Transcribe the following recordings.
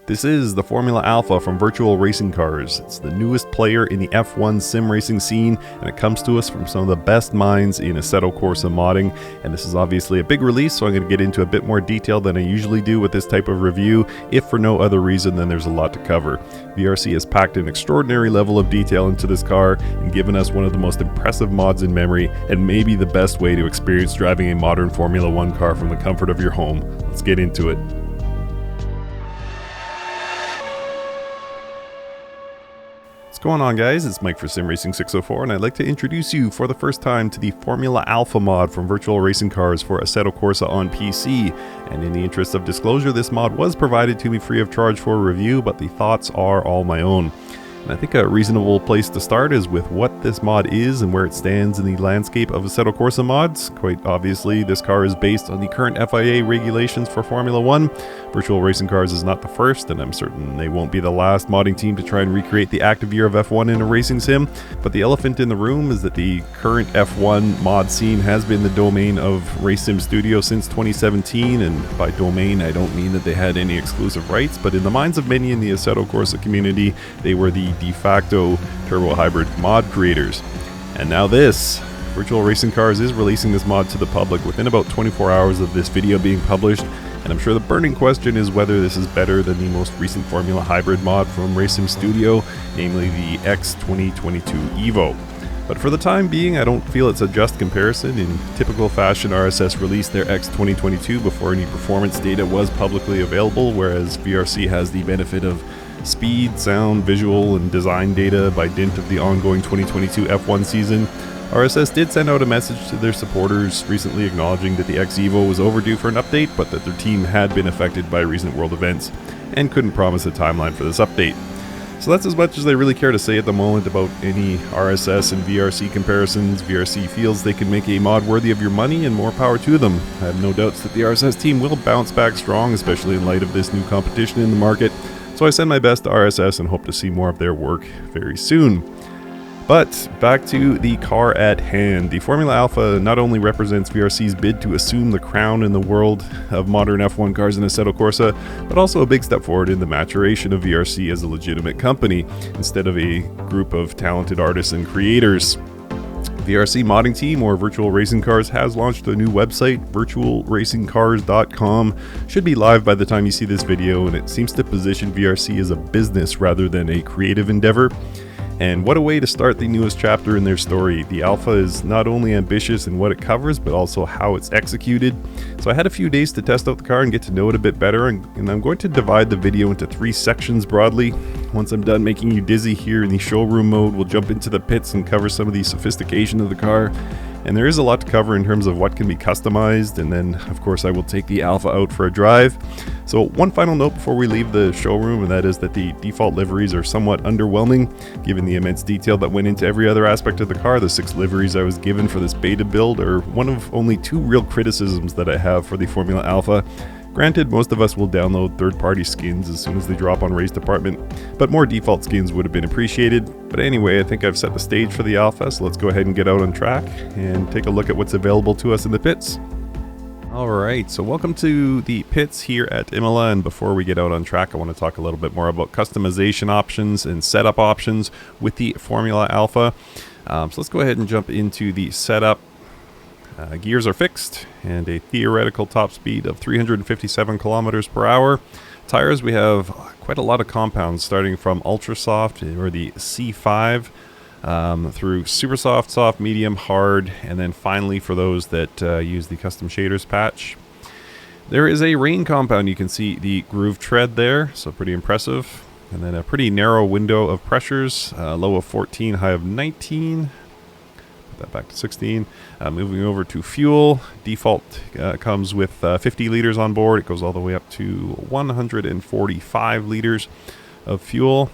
This is the Formula Alpha from Virtual Racing Cars. It's the newest player in the F1 sim racing scene, and it comes to us from some of the best minds in Assetto Corsa modding. And this is obviously a big release, so I'm going to get into a bit more detail than I usually do with this type of review, if for no other reason than there's a lot to cover. VRC has packed an extraordinary level of detail into this car and given us one of the most impressive mods in memory, and maybe the best way to experience driving a modern Formula 1 car from the comfort of your home. Let's get into it. What's going on, guys? It's Mike for SimRacing604, and I'd like to introduce you for the first time to the Formula Alpha mod from Virtual Racing Cars for Assetto Corsa on PC. And in the interest of disclosure, this mod was provided to me free of charge for review, but the thoughts are all my own. And I think a reasonable place to start is with what this mod is and where it stands in the landscape of Assetto Corsa mods. Quite obviously, this car is based on the current FIA regulations for Formula 1. Virtual Racing Cars is not the first, and I'm certain they won't be the last modding team to try and recreate the active year of F1 in a racing sim. But the elephant in the room is that the current F1 mod scene has been the domain of Race Sim Studio since 2017, and by domain I don't mean that they had any exclusive rights, but in the minds of many in the Assetto Corsa community, they were the de facto turbo hybrid mod creators. And now this Virtual Racing Cars is releasing this mod to the public within about 24 hours of this video being published, and I'm sure the burning question is whether this is better than the most recent Formula Hybrid mod from Race Sim Studio, namely the X 2022 Evo. But for the time being, I don't feel it's a just comparison. In typical fashion, RSS released their X 2022 before any performance data was publicly available, whereas VRC has the benefit of speed, sound, visual, and design data by dint of the ongoing 2022 F1 season. RSS did send out a message to their supporters recently acknowledging that the X Evo was overdue for an update, but that their team had been affected by recent world events and couldn't promise a timeline for this update. So that's as much as they really care to say at the moment about any RSS and VRC comparisons. VRC feels they can make a mod worthy of your money, and more power to them. I have no doubts that the RSS team will bounce back strong, especially in light of this new competition in the market. So I send my best to RSS and hope to see more of their work very soon. But back to the car at hand. The Formula Alpha not only represents VRC's bid to assume the crown in the world of modern F1 cars in Assetto Corsa, but also a big step forward in the maturation of VRC as a legitimate company, instead of a group of talented artists and creators. VRC Modding Team, or Virtual Racing Cars, has launched a new website, virtualracingcars.com. Should be live by the time you see this video, and it seems to position VRC as a business rather than a creative endeavor. And what a way to start the newest chapter in their story. The Alpha is not only ambitious in what it covers, but also how it's executed. So I had a few days to test out the car and get to know it a bit better, and I'm going to divide the video into 3 sections broadly. Once I'm done making you dizzy here in the showroom mode, we'll jump into the pits and cover some of the sophistication of the car. And there is a lot to cover in terms of what can be customized, and then of course I will take the Alpha out for a drive. So one final note before we leave the showroom, and that is that the default liveries are somewhat underwhelming given the immense detail that went into every other aspect of the car. The 6 liveries I was given for this beta build are one of only 2 real criticisms that I have for the Formula Alpha. Granted, most of us will download third-party skins as soon as they drop on Race Department, but more default skins would have been appreciated. But anyway, I think I've set the stage for the Alpha, so let's go ahead and get out on track and take a look at what's available to us in the pits. Alright, so welcome to the pits here at Imola, and before we get out on track, I want to talk a little bit more about customization options and setup options with the Formula Alpha. So let's go ahead and jump into the setup. Gears are fixed, and a theoretical top speed of 357 kilometers per hour. Tires, we have quite a lot of compounds, starting from ultra soft, or the C5, through super soft, soft, medium, hard, and then finally for those that use the custom shaders patch. There is a rain compound. You can see the groove tread there, so pretty impressive. And then a pretty narrow window of pressures, low of 14, high of 19. That back to 16. Moving over to fuel, default comes with 50 liters on board. It goes all the way up to 145 liters of fuel.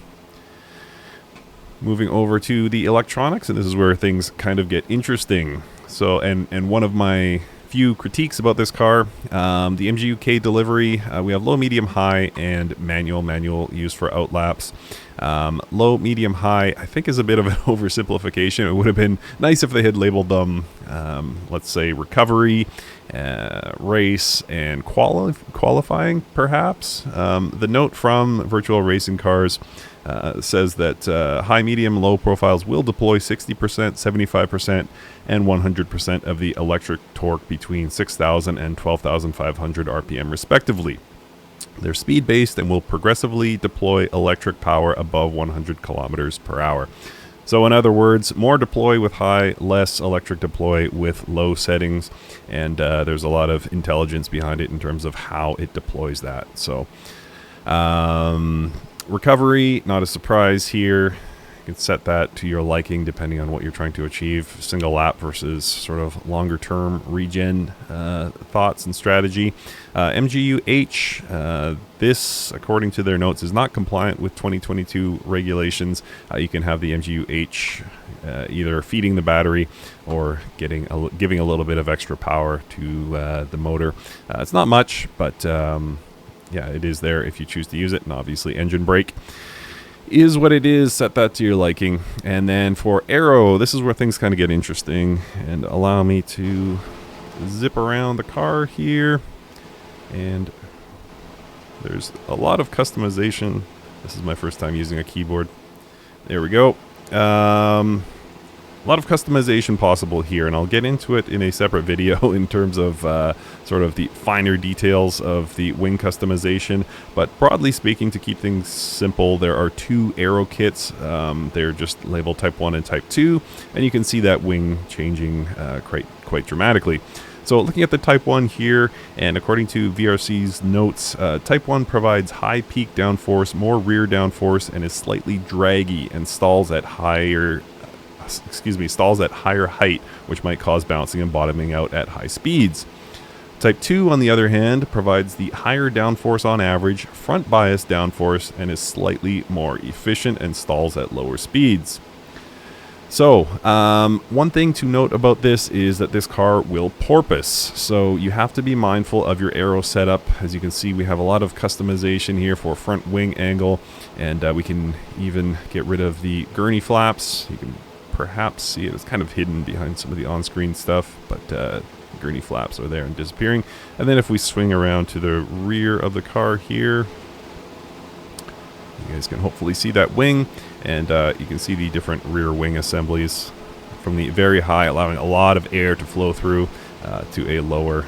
Moving over to the electronics, and this is where things kind of get interesting. So, and one of my few critiques about this car, the MGU-K delivery, we have low, medium, high, and manual used for outlaps. Low, medium, high, I think is a bit of an oversimplification. It would have been nice if they had labeled them, let's say, recovery race and qualifying, perhaps. The note from Virtual Racing Cars says that high, medium, low profiles will deploy 60%, 75%, and 100% of the electric torque between 6,000 and 12,500 RPM respectively. They're speed-based and will progressively deploy electric power above 100 kilometers per hour. So in other words, more deploy with high, less electric deploy with low settings, and there's a lot of intelligence behind it in terms of how it deploys that. So recovery, not a surprise here. You can set that to your liking depending on what you're trying to achieve. Single lap versus sort of longer term regen thoughts and strategy. MGU-H, this, according to their notes, is not compliant with 2022 regulations. You can have the MGU-H either feeding the battery or giving a little bit of extra power to the motor. It's not much, but yeah, it is there if you choose to use it. And obviously engine brake is what it is. Set that to your liking. And then for aero, this is where things kind of get interesting. And allow me to zip around the car here. And there's a lot of customization. This is my first time using a keyboard. There we go. A lot of customization possible here, and I'll get into it in a separate video in terms of sort of the finer details of the wing customization. But broadly speaking, to keep things simple, there are two aero kits. They're just labeled Type 1 and Type 2, and you can see that wing changing quite dramatically. So looking at the Type 1 here, and according to VRC's notes, Type 1 provides high peak downforce, more rear downforce, and is slightly draggy and stalls at higher height, which might cause bouncing and bottoming out at high speeds. Type 2, on the other hand, provides the higher downforce on average, front bias downforce, and is slightly more efficient and stalls at lower speeds. So, one thing to note about this is that this car will porpoise, so you have to be mindful of your aero setup. As you can see, we have a lot of customization here for front wing angle, and we can even get rid of the gurney flaps. You can perhaps see it. It's kind of hidden behind some of the on-screen stuff, but gurney flaps are there and disappearing. And then if we swing around to the rear of the car here, you guys can hopefully see that wing, and you can see the different rear wing assemblies from the very high, allowing a lot of air to flow through, to a lower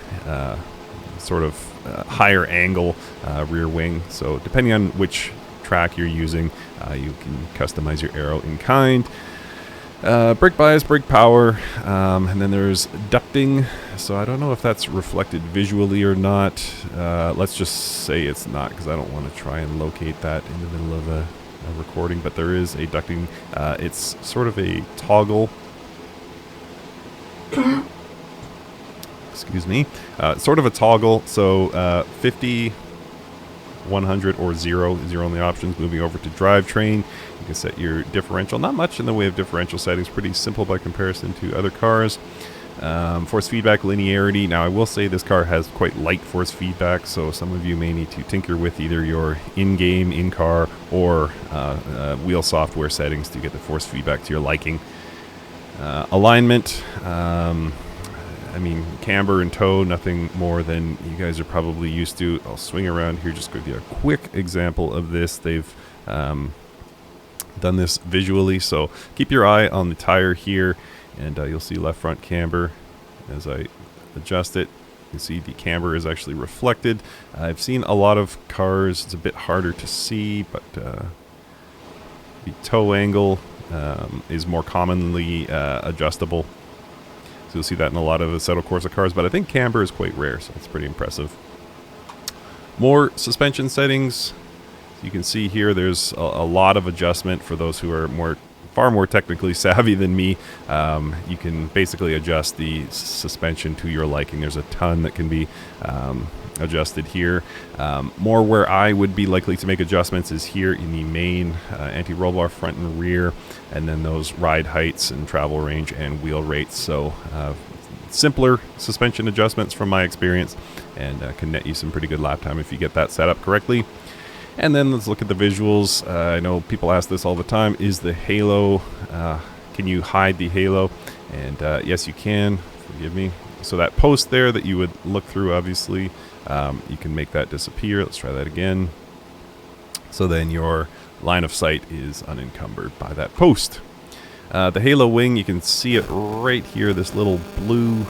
sort of higher angle rear wing. So depending on which track you're using, you can customize your aero in kind. Brake bias, brake power, and then there's ducting. So I don't know if that's reflected visually or not. Let's just say it's not, because I don't want to try and locate that in the middle of a recording, but there is a ducting. It's sort of a toggle. Excuse me. Sort of a toggle. So 50, 100, or 0 is your only options. Moving over to drivetrain, you can set your differential. Not much in the way of differential settings. Pretty simple by comparison to other cars. Force feedback, linearity. Now I will say this car has quite light force feedback, so some of you may need to tinker with either your in-game, in-car, or wheel software settings to get the force feedback to your liking. Alignment. I mean, camber and toe, nothing more than you guys are probably used to. I'll swing around here, just give you a quick example of this. They've done this visually, so keep your eye on the tire here, and you'll see left front camber. As I adjust it, you see the camber is actually reflected. I've seen a lot of cars, it's a bit harder to see, but the toe angle is more commonly adjustable. So you'll see that in a lot of Assetto Corsa cars, but I think camber is quite rare, so it's pretty impressive. More suspension settings. You can see here there's a lot of adjustment for those who are far more technically savvy than me. You can basically adjust the suspension to your liking. There's a ton that can be adjusted here. More where I would be likely to make adjustments is here in the main anti-roll bar front and rear, and then those ride heights and travel range and wheel rates. So simpler suspension adjustments from my experience, and can net you some pretty good lap time if you get that set up correctly. And then let's look at the visuals. I know people ask this all the time, is the halo, can you hide the halo? And yes, you can. Forgive me. So that post there that you would look through, obviously, you can make that disappear. Let's try that again. So then your line of sight is unencumbered by that post. The halo wing, you can see it right here, this little blue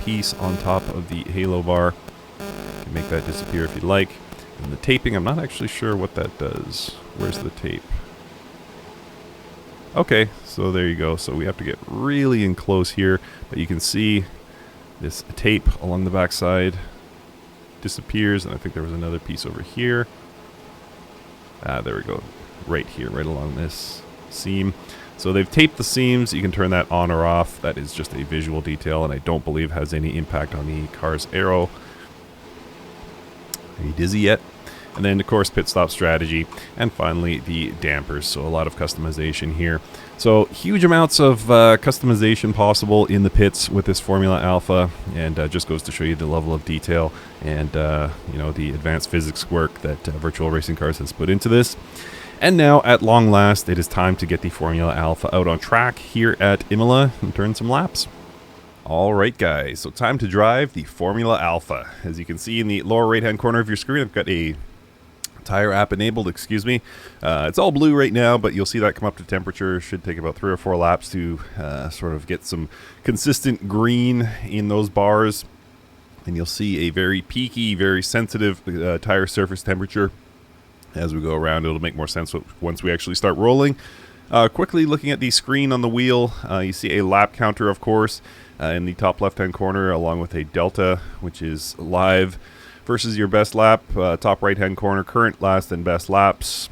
piece on top of the halo bar. You can make that disappear if you'd like. And the taping, I'm not actually sure what that does. Where's the tape? Okay, so there you go. So we have to get really in close here, but you can see this tape along the back side disappears, and I think there was another piece over here. There we go. Right here, right along this seam. So they've taped the seams. You can turn that on or off. That is just a visual detail, and I don't believe has any impact on the car's aero. Are you dizzy yet? And then, of course, pit stop strategy. And finally, the dampers. So a lot of customization here. So huge amounts of customization possible in the pits with this Formula Alpha. And just goes to show you the level of detail and, you know, the advanced physics work that Virtual Racing Cars has put into this. And now, at long last, it is time to get the Formula Alpha out on track here at Imola and turn some laps. Alright guys, so time to drive the Formula Alpha. As you can see in the lower right hand corner of your screen, I've got a tire app enabled, excuse me. It's all blue right now, but you'll see that come up to temperature. Should take about 3 or 4 laps to sort of get some consistent green in those bars. And you'll see a very peaky, very sensitive tire surface temperature. As we go around, it'll make more sense once we actually start rolling. Quickly looking at the screen on the wheel, you see a lap counter, of course, in the top left-hand corner, along with a delta, which is live versus your best lap. Top right-hand corner, current, last, and best laps.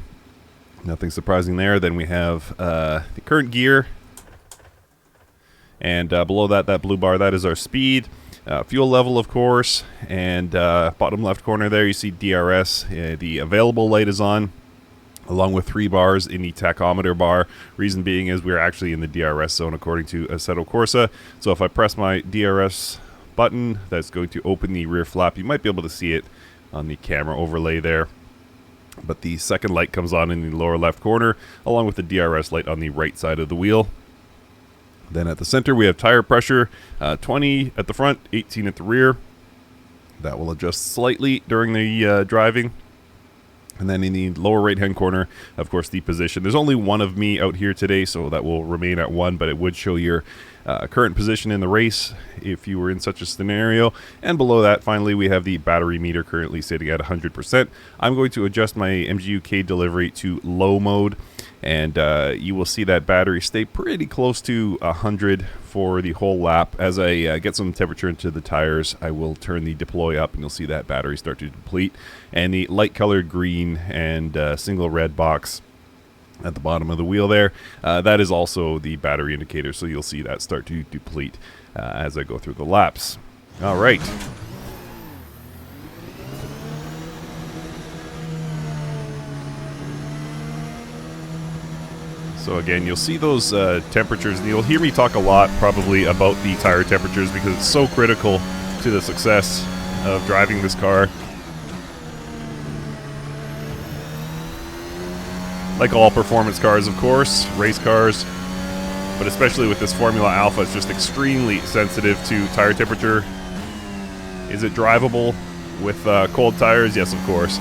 Nothing surprising there. Then we have the current gear, and below that, that blue bar, that is our speed. Fuel level, of course, and bottom left corner there, you see DRS. The available light is on, along with 3 bars in the tachometer bar. Reason being is we're actually in the DRS zone according to Assetto Corsa. So if I press my DRS button, that's going to open the rear flap. You might be able to see it on the camera overlay there. But the second light comes on in the lower left corner, along with the DRS light on the right side of the wheel. Then at the center, we have tire pressure, 20 at the front, 18 at the rear. That will adjust slightly during the driving. And then in the lower right-hand corner, of course, the position. There's only one of me out here today, so that will remain at 1, but it would show your current position in the race if you were in such a scenario. And below that, finally, we have the battery meter currently sitting at 100%. I'm going to adjust my MGU-K delivery to low mode, and you will see that battery stay pretty close to 100 for the whole lap. As I get some temperature into the tires, I will turn the deploy up, and you'll see that battery start to deplete. And the light colored green and single red box at the bottom of the wheel there, that is also the battery indicator, so you'll see that start to deplete as I go through the laps. All right. So again, you'll see those temperatures, and you'll hear me talk a lot probably about the tire temperatures because it's so critical to the success of driving this car. Like all performance cars, of course, race cars, but especially with this Formula Alpha, it's just extremely sensitive to tire temperature. Is it drivable with cold tires? Yes, of course,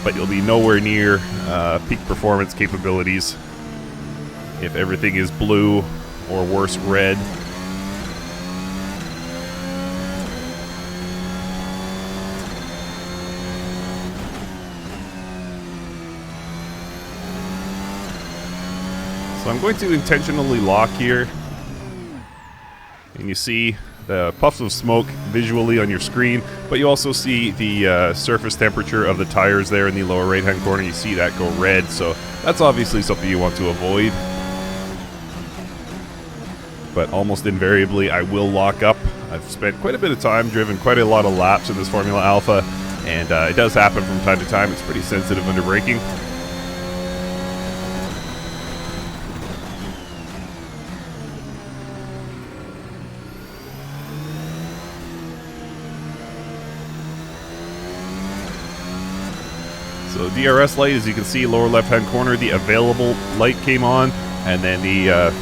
but you'll be nowhere near peak performance capabilities if everything is blue or worse, red. So I'm going to intentionally lock here, and you see the puffs of smoke visually on your screen, but you also see the surface temperature of the tires there in the lower right hand corner. You see that go red, so that's obviously something you want to avoid. But almost invariably I will lock up. I've spent quite a bit of time, driven quite a lot of laps in this Formula Alpha, and it does happen from time to time. It's pretty sensitive under braking. So DRS light, as you can see, lower left-hand corner, the available light came on, and then the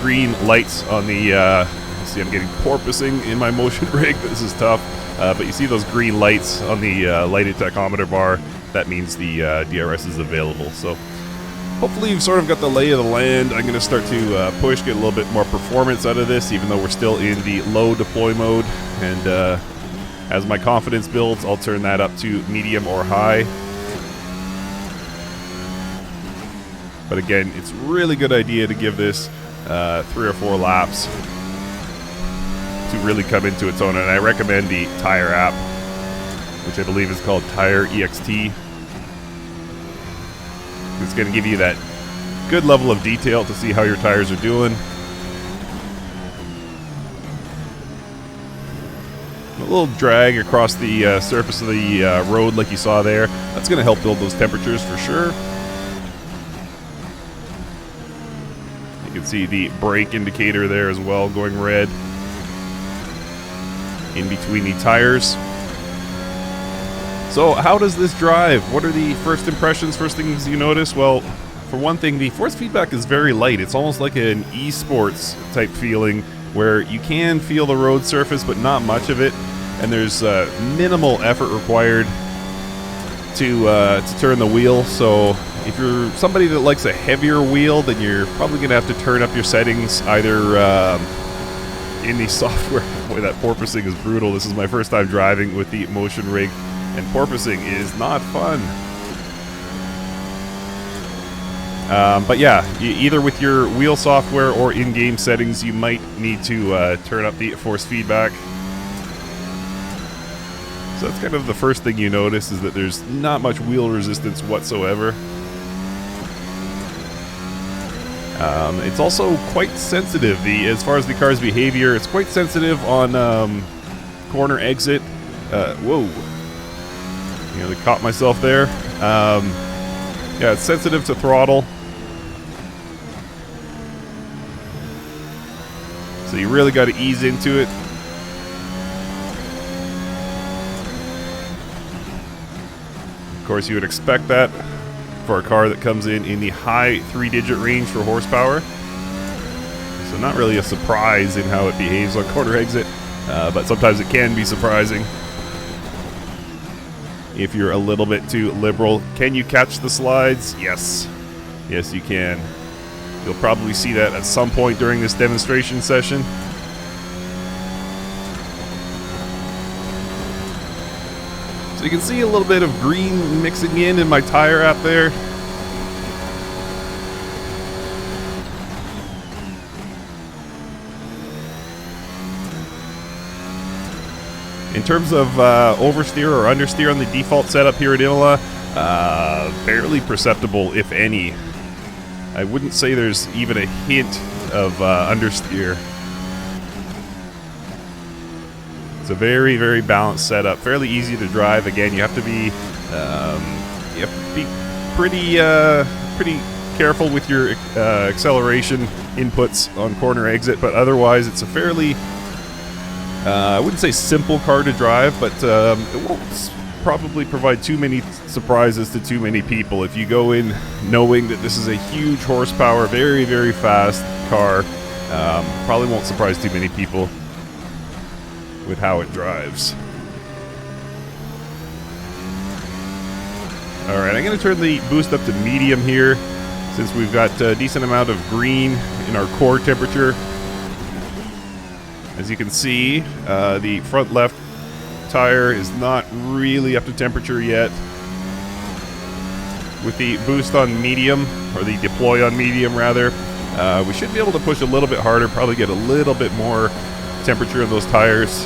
green lights on the see I'm getting porpoising in my motion rig. This is tough. But you see those green lights on the lighted tachometer bar. That means the DRS is available. So hopefully you've sort of got the lay of the land. I'm going to start to push, get a little bit more performance out of this, even though we're still in the low deploy mode. And as my confidence builds, I'll turn that up to medium or high. But again, it's a really good idea to give this 3 or 4 laps to really come into its own. And I recommend the tire app, which I believe is called Tire EXT. It's going to give you that good level of detail to see how your tires are doing. A little drag across the surface of the road like you saw there. That's going to help build those temperatures for sure. You can see the brake indicator there as well going red in between the tires. So how does this drive? What are the first impressions, first things you notice? Well, for one thing, the force feedback is very light. It's almost like an esports type feeling where you can feel the road surface but not much of it, and there's minimal effort required to turn the wheel. So if you're somebody that likes a heavier wheel, then you're probably going to have to turn up your settings either in the software. Boy, that porpoising is brutal. This is my first time driving with the motion rig, and porpoising is not fun. But yeah, either with your wheel software or in-game settings, you might need to turn up the force feedback. So that's kind of the first thing you notice, is that there's not much wheel resistance whatsoever. It's also quite sensitive. As far as the car's behavior, it's quite sensitive on corner exit. Whoa. Nearly caught myself there. Yeah, it's sensitive to throttle. So you really got to ease into it. Of course, you would expect that for a car that comes in the high 3-digit range for horsepower. So not really a surprise in how it behaves on corner exit, but sometimes it can be surprising if you're a little bit too liberal. Can you catch the slides? Yes. Yes, you can. You'll probably see that at some point during this demonstration session. So you can see a little bit of green mixing in my tire app there. In terms of oversteer or understeer on the default setup here at Imola, barely perceptible, if any. I wouldn't say there's even a hint of understeer. It's a very, very balanced setup, fairly easy to drive. Again, you have to be pretty careful with your acceleration inputs on corner exit, but otherwise it's a fairly I wouldn't say simple car to drive, but it won't probably provide too many surprises to too many people. If you go in knowing that this is a huge horsepower, very, very fast car, probably won't surprise too many people with how it drives. Alright, I'm going to turn the boost up to medium here, since we've got a decent amount of green in our core temperature. As you can see, the front left tire is not really up to temperature yet. With the boost on medium, or the deploy on medium rather, we should be able to push a little bit harder, probably get a little bit more temperature in those tires.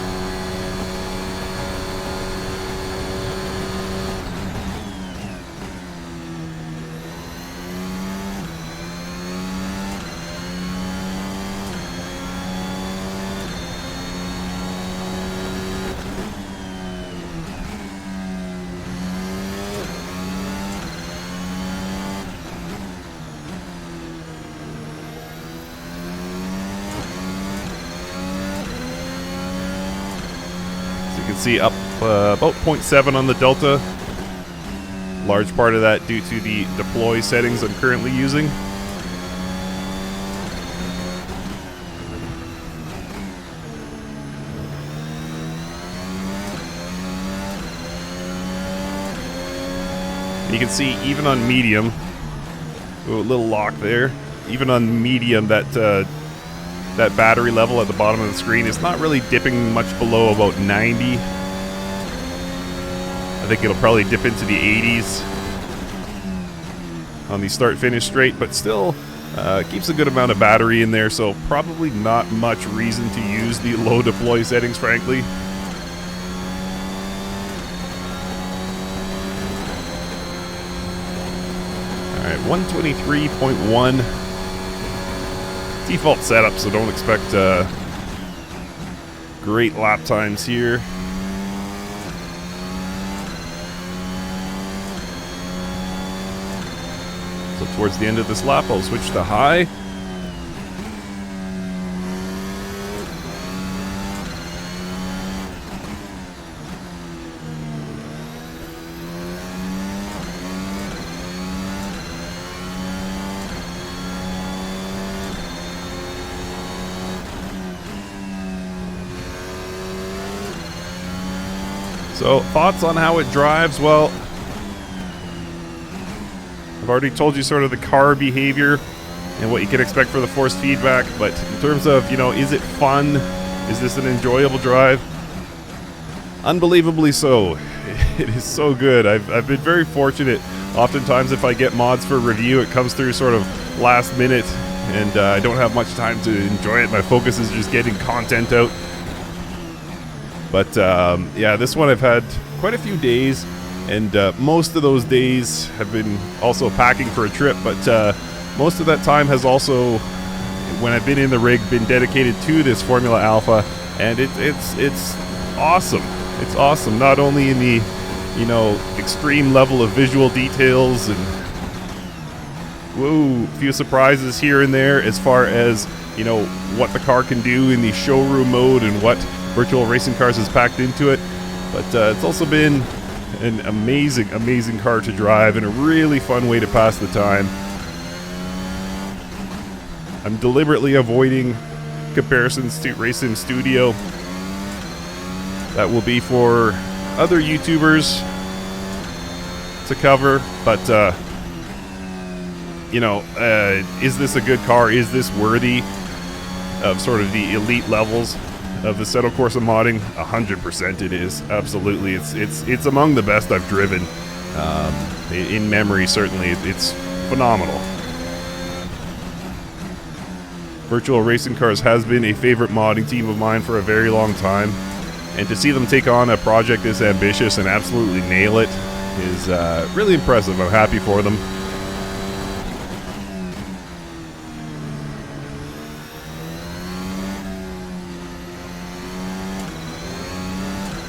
You can see up about 0.7 on the Delta. Large part of that due to the deploy settings I'm currently using. You can see even on medium, ooh, a little lock there, even on medium that that battery level at the bottom of the screen is not really dipping much below about 90. I think it'll probably dip into the 80s on the start-finish straight, but still keeps a good amount of battery in there, so probably not much reason to use the low deploy settings, frankly. Alright, 123.1 default setup, so don't expect great lap times here. So towards the end of this lap, I'll switch to high. So, thoughts on how it drives? Well, I've already told you sort of the car behavior and what you can expect for the forced feedback, but in terms of, you know, is it fun? Is this an enjoyable drive? Unbelievably so. It is so good. I've been very fortunate. Oftentimes if I get mods for review, it comes through sort of last minute, and I don't have much time to enjoy it. My focus is just getting content out. But yeah, this one I've had quite a few days, and most of those days have been also packing for a trip, but most of that time has also, when I've been in the rig, been dedicated to this Formula Alpha, and it's awesome. It's awesome, not only in the, you know, extreme level of visual details and whoa, few surprises here and there as far as, you know, what the car can do in the showroom mode and what Virtual Racing Cars has packed into it, but it's also been an amazing, amazing car to drive and a really fun way to pass the time. I'm deliberately avoiding comparisons to Racing Studio. That will be for other YouTubers to cover, but you know, is this a good car? Is this worthy of sort of the elite levels of the Assetto Corsa modding? 100% it is. Absolutely. It's among the best I've driven. In memory, certainly. It's phenomenal. Virtual Racing Cars has been a favorite modding team of mine for a very long time. And to see them take on a project this ambitious and absolutely nail it is really impressive. I'm happy for them.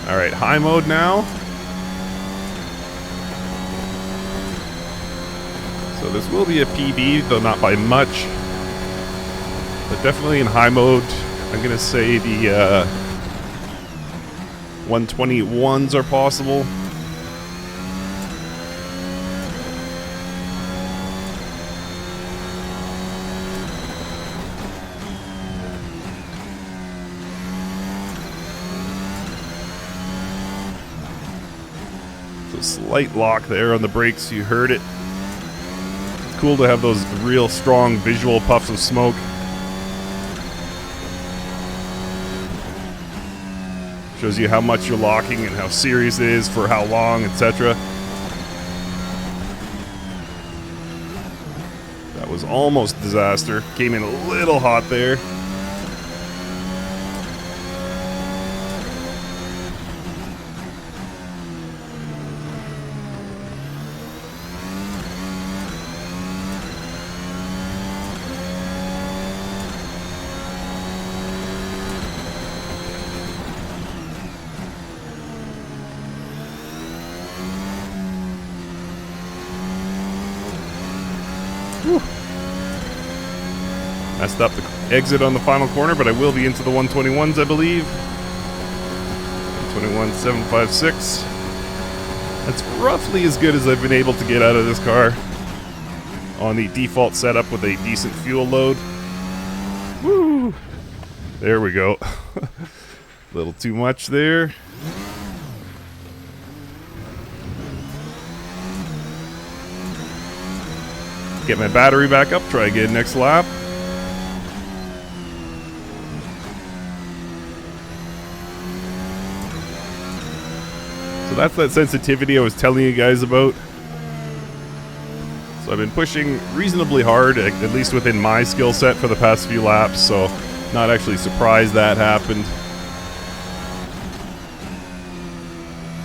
Alright, high mode now. So this will be a PB, though not by much. But definitely in high mode, I'm going to say the 121s are possible. Slight lock there on the brakes, you heard it. It's cool to have those real strong visual puffs of smoke. Shows you how much you're locking and how serious it is for how long, etc. That was almost disaster. Came in a little hot there. Whew. Messed up the exit on the final corner, but I will be into the 121s, I believe. 121.756. That's roughly as good as I've been able to get out of this car on the default setup with a decent fuel load. Woo! There we go. A little too much there. Get my battery back up, try again next lap. So that's that sensitivity I was telling you guys about. So I've been pushing reasonably hard, at least within my skill set for the past few laps, so not actually surprised that happened.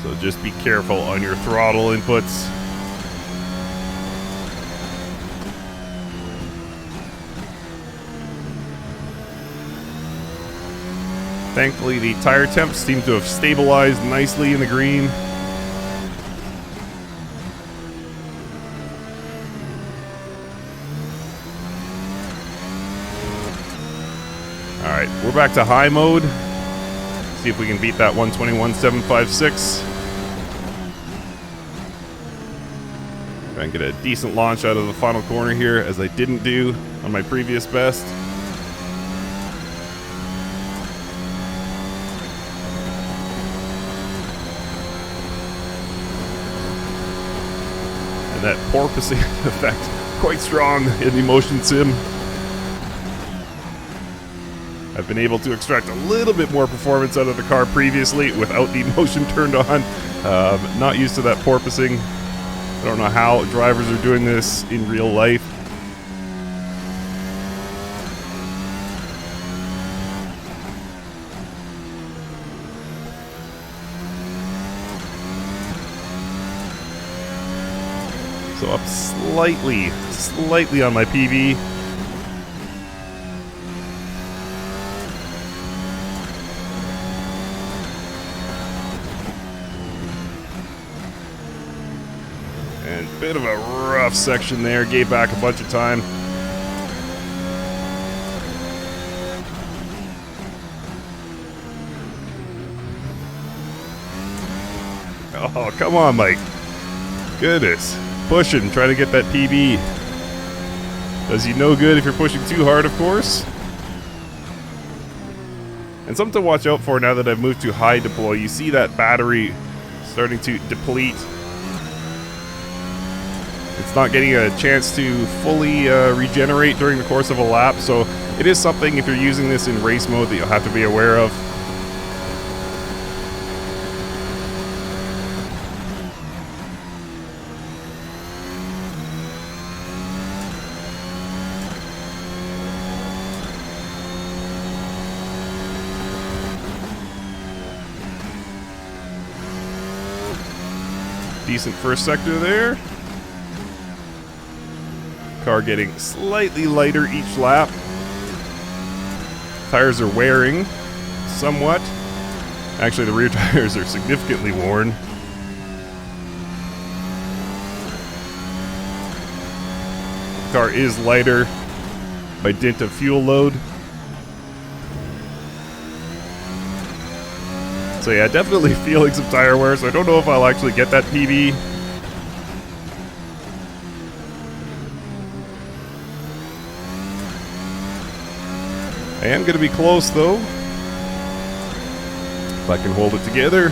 So just be careful on your throttle inputs. Thankfully, the tire temps seem to have stabilized nicely in the green. Alright, we're back to high mode. See if we can beat that 121.756. Try and get a decent launch out of the final corner here, as I didn't do on my previous best. And that porpoising effect, quite strong in the motion sim. I've been able to extract a little bit more performance out of the car previously without the motion turned on. Not used to that porpoising. I don't know how drivers are doing this in real life. So up slightly on my PB. And a bit of a rough section there, gave back a bunch of time. Oh, come on, Mike. Goodness. Pushing, trying to get that PB. Does you no good if you're pushing too hard, of course. And something to watch out for now that I've moved to high deploy. You see that battery starting to deplete. It's not getting a chance to fully regenerate during the course of a lap, so it is something, if you're using this in race mode, that you'll have to be aware of. Decent first sector there. Car getting slightly lighter each lap. Tires are wearing somewhat. Actually, the rear tires are significantly worn. Car is lighter by dint of fuel load. So yeah, definitely feeling some tire wear, so I don't know if I'll actually get that PB. I am going to be close though, if I can hold it together.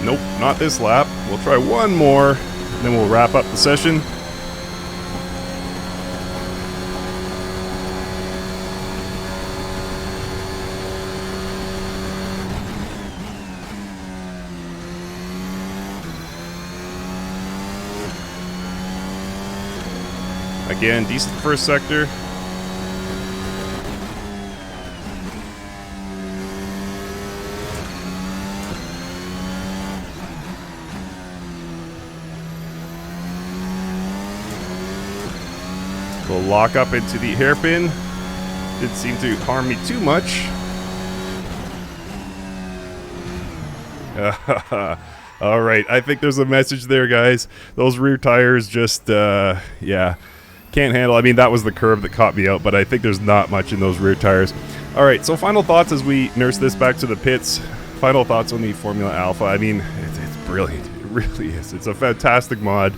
Nope, not this lap. We'll try one more, and then we'll wrap up the session. Again, decent first sector. We'll lock up into the hairpin. Didn't seem to harm me too much. All right, I think there's a message there, guys. Those rear tires just, yeah, can't handle. I mean, that was the curve that caught me out, but I think there's not much in those rear tires. All right, so final thoughts as we nurse this back to the pits. Final thoughts on the Formula Alpha. I mean, it's brilliant. It really is. It's a fantastic mod.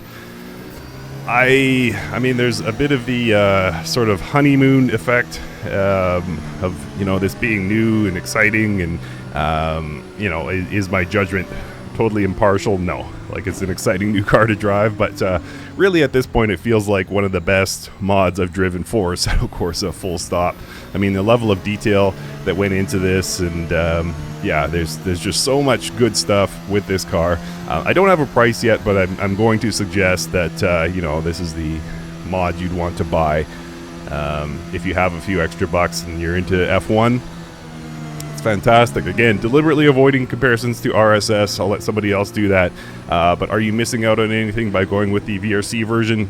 I mean, there's a bit of the sort of honeymoon effect of, you know, this being new and exciting, and you know, is my judgment totally impartial? No. Like, it's an exciting new car to drive, but really at this point it feels like one of the best mods I've driven for Assetto Corsa, full stop. I mean, the level of detail that went into this, and yeah, there's just so much good stuff with this car. I don't have a price yet, but I'm going to suggest that you know, this is the mod you'd want to buy if you have a few extra bucks and you're into F1. Fantastic. Again, deliberately avoiding comparisons to RSS. I'll let somebody else do that. But are you missing out on anything by going with the VRC version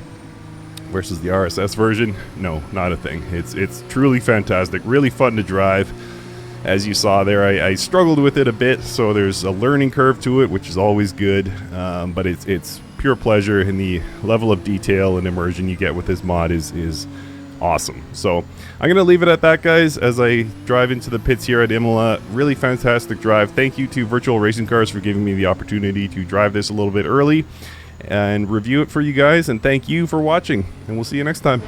versus the RSS version? No, not a thing. It's truly fantastic, really fun to drive. As you saw there, I struggled with it a bit, so there's a learning curve to it, which is always good. But it's pure pleasure, and the level of detail and immersion you get with this mod is awesome. So I'm going to leave it at that, guys, as I drive into the pits here at Imola. Really fantastic drive. Thank you to Virtual Racing Cars for giving me the opportunity to drive this a little bit early and review it for you guys, and thank you for watching, and we'll see you next time.